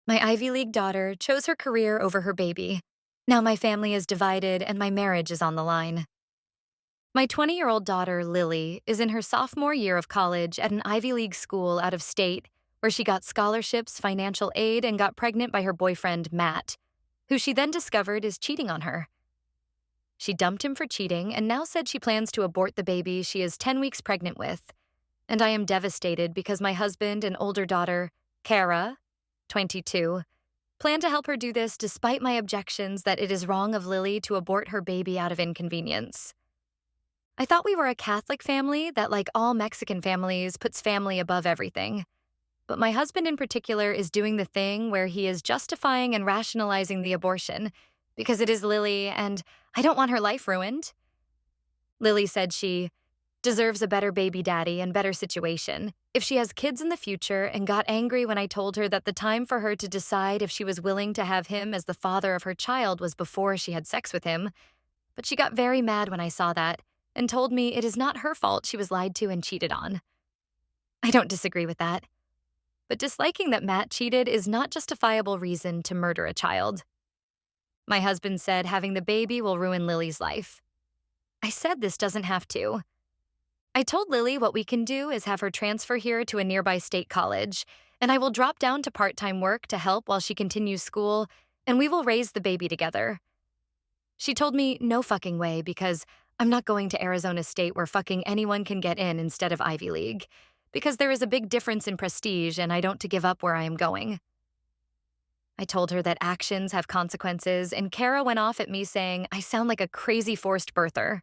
My Ivy League daughter chose her career over her baby. Now my family is divided and my marriage is on the line. My 20-year-old daughter, Lily, is in her sophomore year of college at an Ivy League school out of state where she got scholarships, financial aid, and got pregnant by her boyfriend, Matt, who she then discovered is cheating on her. She dumped him for cheating and now said she plans to abort the baby she is 10 weeks pregnant with. And I am devastated because my husband and older daughter, Kara, 22, plan to help her do this despite my objections that it is wrong of Lily to abort her baby out of inconvenience. I thought we were a Catholic family that, like all Mexican families, puts family above everything. But my husband in particular is doing the thing where he is justifying and rationalizing the abortion because it is Lily and I don't want her life ruined. Lily said she deserves a better baby daddy and better situation if she has kids in the future, and got angry when I told her that the time for her to decide if she was willing to have him as the father of her child was before she had sex with him. But she got very mad when I saw that and told me it is not her fault she was lied to and cheated on. I don't disagree with that. But disliking that Matt cheated is not justifiable reason to murder a child. My husband said having the baby will ruin Lily's life. I said this doesn't have to. I told Lily what we can do is have her transfer here to a nearby state college, and I will drop down to part-time work to help while she continues school, and we will raise the baby together. She told me no fucking way because I'm not going to Arizona State where fucking anyone can get in instead of Ivy League, because there is a big difference in prestige and I don't to give up where I am going. I told her that actions have consequences, and Kara went off at me saying I sound like a crazy forced birther.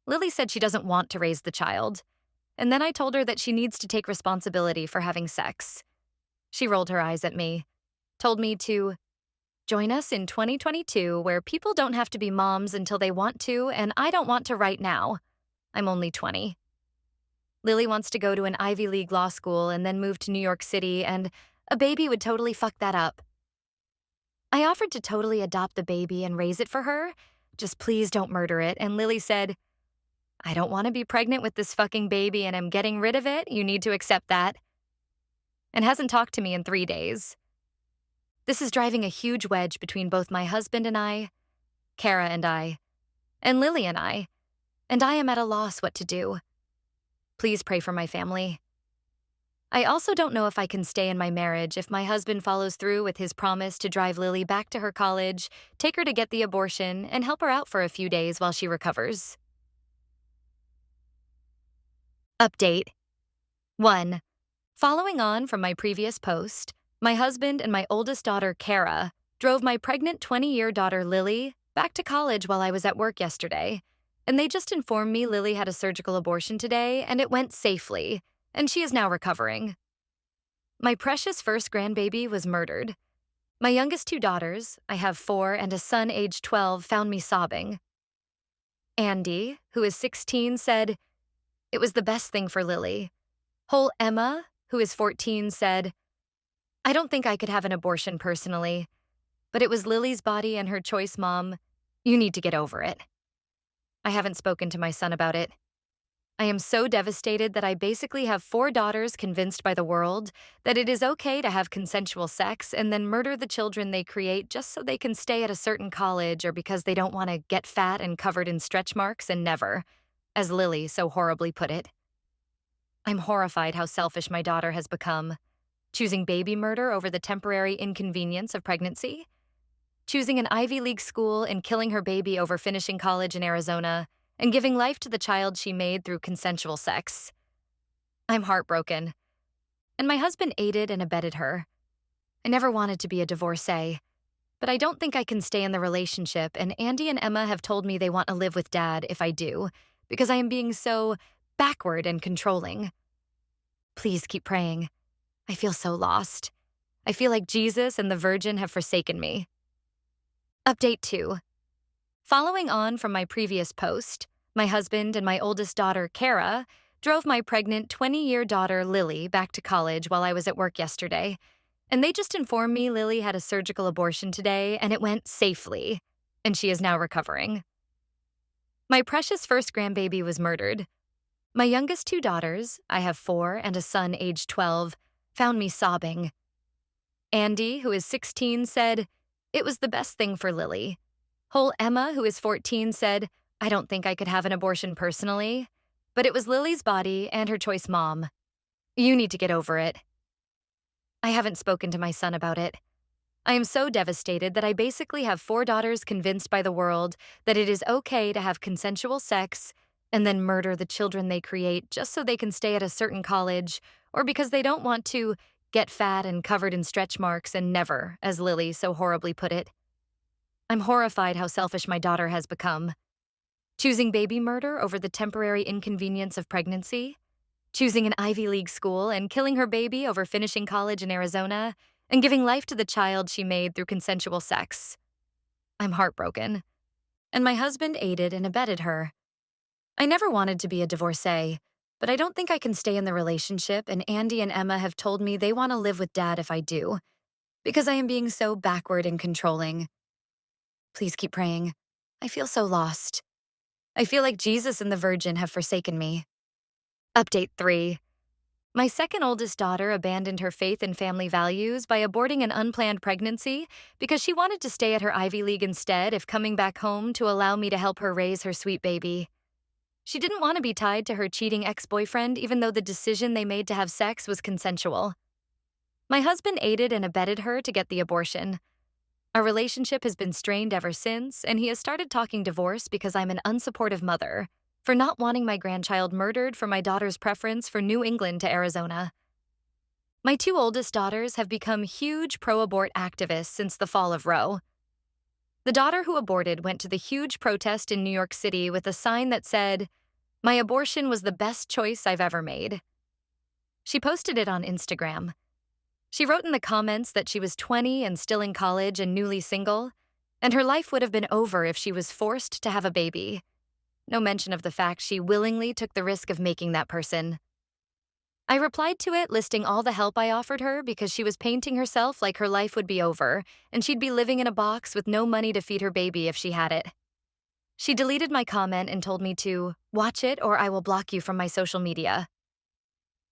Lily said she doesn't want to raise the child, and then I told her that she needs to take responsibility for having sex. She rolled her eyes at me, told me to join us in 2022 where people don't have to be moms until they want to, and I don't want to right now. I'm only 20. Lily wants to go to an Ivy League law school and then move to New York City, and a baby would totally fuck that up. I offered to totally adopt the baby and raise it for her. Just please don't murder it, and Lily said, I don't want to be pregnant with this fucking baby and I'm getting rid of it. You need to accept that. And hasn't talked to me in 3 days. This is driving a huge wedge between both my husband and I, Kara and I, and Lily and I am at a loss what to do. Please pray for my family. I also don't know if I can stay in my marriage if my husband follows through with his promise to drive Lily back to her college, take her to get the abortion, and help her out for a few days while she recovers. Update 1. Following on from my previous post, my husband and my oldest daughter, Kara, drove my pregnant 20-year daughter, Lily, back to college while I was at work yesterday, and they just informed me Lily had a surgical abortion today and it went safely, and she is now recovering. My precious first grandbaby was murdered. My youngest two daughters, I have 4 and a son aged 12, found me sobbing. Andy, who is 16, said, it was the best thing for Lily. Whole Emma, who is 14, said, I don't think I could have an abortion personally, but it was Lily's body and her choice, Mom. You need to get over it. I haven't spoken to my son about it. I am so devastated that I basically have 4 daughters convinced by the world that it is okay to have consensual sex and then murder the children they create just so they can stay at a certain college or because they don't want to get fat and covered in stretch marks and never, as Lily so horribly put it. I'm horrified how selfish my daughter has become, choosing baby murder over the temporary inconvenience of pregnancy, choosing an Ivy League school and killing her baby over finishing college in Arizona, and giving life to the child she made through consensual sex. I'm heartbroken. And my husband aided and abetted her. I never wanted to be a divorcee, but I don't think I can stay in the relationship, and Andy and Emma have told me they want to live with Dad if I do, because I am being so backward and controlling. Please keep praying. I feel so lost. I feel like Jesus and the Virgin have forsaken me. Update 2. Following on from my previous post, my husband and my oldest daughter, Kara, drove my pregnant 20-year daughter, Lily, back to college while I was at work yesterday, and they just informed me Lily had a surgical abortion today and it went safely, and she is now recovering. My precious first grandbaby was murdered. My youngest 2 daughters, I have 4 and a son aged 12, found me sobbing. Andy, who is 16, said, "It was the best thing for Lily." Whole Emma, who is 14, said, "I don't think I could have an abortion personally, but it was Lily's body and her choice, Mom. You need to get over it." I haven't spoken to my son about it. I am so devastated that I basically have 4 daughters convinced by the world that it is okay to have consensual sex and then murder the children they create just so they can stay at a certain college or because they don't want to get fat and covered in stretch marks and never, as Lily so horribly put it. I'm horrified how selfish my daughter has become. Choosing baby murder over the temporary inconvenience of pregnancy, choosing an Ivy League school and killing her baby over finishing college in Arizona, and giving life to the child she made through consensual sex. I'm heartbroken. And my husband aided and abetted her. I never wanted to be a divorcee, but I don't think I can stay in the relationship, and Andy and Emma have told me they want to live with Dad if I do, because I am being so backward and controlling. Please keep praying. I feel so lost. I feel like Jesus and the Virgin have forsaken me. Update 3. My second oldest daughter abandoned her faith and family values by aborting an unplanned pregnancy because she wanted to stay at her Ivy League instead of coming back home to allow me to help her raise her sweet baby. She didn't want to be tied to her cheating ex-boyfriend even though the decision they made to have sex was consensual. My husband aided and abetted her to get the abortion. Our relationship has been strained ever since, and he has started talking divorce because I'm an unsupportive mother, for not wanting my grandchild murdered for my daughter's preference for New England to Arizona. My 2 oldest daughters have become huge pro-abort activists since the fall of Roe. The daughter who aborted went to the huge protest in New York City with a sign that said, "My abortion was the best choice I've ever made." She posted it on Instagram. She wrote in the comments that she was 20 and still in college and newly single, and her life would have been over if she was forced to have a baby. No mention of the fact she willingly took the risk of making that person. I replied to it listing all the help I offered her because she was painting herself like her life would be over and she'd be living in a box with no money to feed her baby if she had it. She deleted my comment and told me to watch it or I will block you from my social media.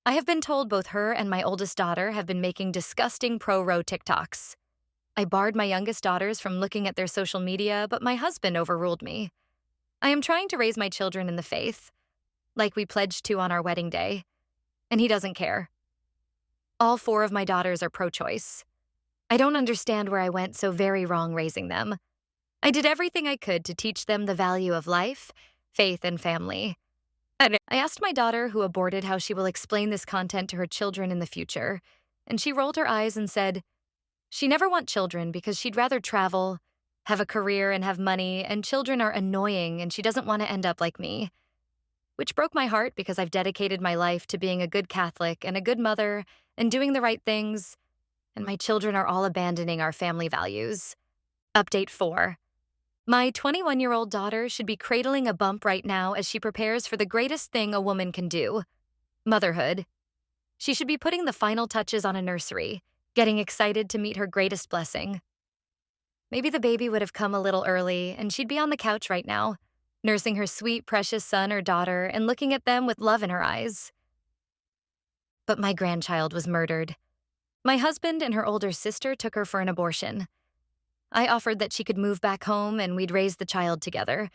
I have been told both her and my oldest daughter have been making disgusting pro-Roe TikToks. I barred my youngest daughters from looking at their social media, but my husband overruled me. I am trying to raise my children in the faith, like we pledged to on our wedding day, and he doesn't care. All 4 of my daughters are pro-choice. I don't understand where I went so very wrong raising them. I did everything I could to teach them the value of life, faith, and family. I asked my daughter who aborted how she will explain this content to her children in the future, and she rolled her eyes and said, she never want children because she'd rather travel, have a career, and have money, and children are annoying and she doesn't want to end up like me. Which broke my heart because I've dedicated my life to being a good Catholic and a good mother and doing the right things, and my children are all abandoning our family values. Update 4. My 21-year-old daughter should be cradling a bump right now as she prepares for the greatest thing a woman can do, motherhood. She should be putting the final touches on a nursery, getting excited to meet her greatest blessing. Maybe the baby would have come a little early and she'd be on the couch right now, nursing her sweet, precious son or daughter and looking at them with love in her eyes. But my grandchild was murdered. My husband and her older sister took her for an abortion. I offered that she could move back home and we'd raise the child together,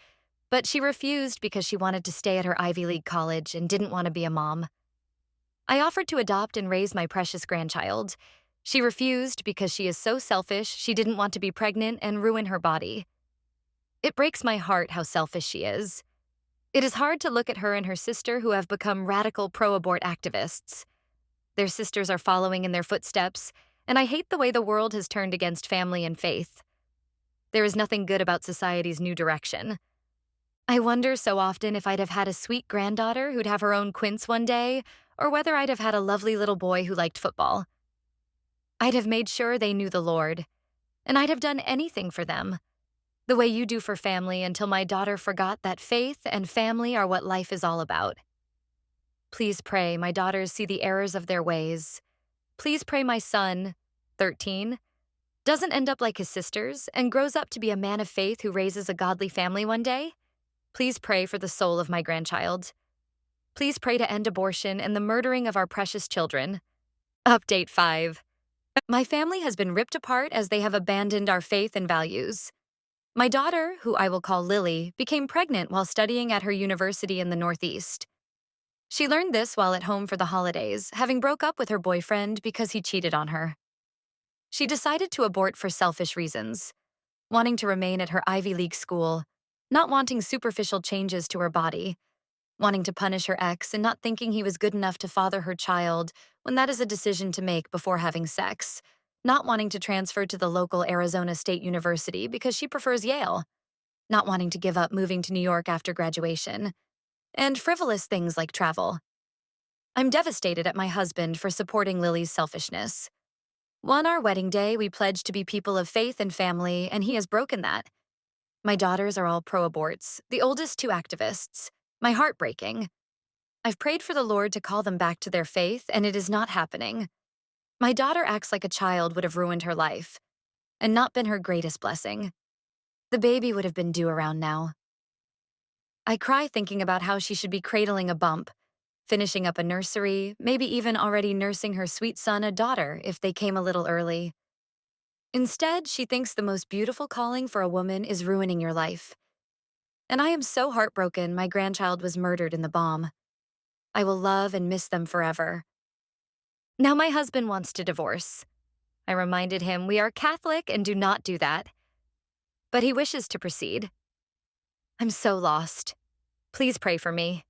but she refused because she wanted to stay at her Ivy League college and didn't want to be a mom. I offered to adopt and raise my precious grandchild. She refused because she is so selfish she didn't want to be pregnant and ruin her body. It breaks my heart how selfish she is. It is hard to look at her and her sister who have become radical pro-abort activists. Their sisters are following in their footsteps, and I hate the way the world has turned against family and faith. There is nothing good about society's new direction. I wonder so often if I'd have had a sweet granddaughter who'd have her own quince one day, or whether I'd have had a lovely little boy who liked football. I'd have made sure they knew the Lord, and I'd have done anything for them, the way you do for family until my daughter forgot that faith and family are what life is all about. Please pray my daughters see the errors of their ways. Please pray my son, 13, doesn't end up like his sisters and grows up to be a man of faith who raises a godly family one day. Please pray for the soul of my grandchild. Please pray to end abortion and the murdering of our precious children. Update 5. My family has been ripped apart as they have abandoned our faith and values. My daughter, who I will call Lily, became pregnant while studying at her university in the Northeast. She learned this while at home for the holidays, having broke up with her boyfriend because he cheated on her. She decided to abort for selfish reasons, wanting to remain at her Ivy League school, not wanting superficial changes to her body, wanting to punish her ex and not thinking he was good enough to father her child when that is a decision to make before having sex, not wanting to transfer to the local Arizona State University because she prefers Yale, not wanting to give up moving to New York after graduation, and frivolous things like travel. I'm devastated at my husband for supporting Lily's selfishness. On our wedding day, we pledged to be people of faith and family, and he has broken that. My daughters are all pro aborts, the oldest two activists. My heart breaking. I've prayed for the Lord to call them back to their faith, and it is not happening. My daughter acts like a child would have ruined her life, and not been her greatest blessing. The baby would have been due around now. I cry thinking about how she should be cradling a bump, finishing up a nursery, maybe even already nursing her sweet son a daughter if they came a little early. Instead, she thinks the most beautiful calling for a woman is ruining your life. And I am so heartbroken my grandchild was murdered in the bomb. I will love and miss them forever. Now my husband wants to divorce. I reminded him we are Catholic and do not do that. But he wishes to proceed. I'm so lost. Please pray for me.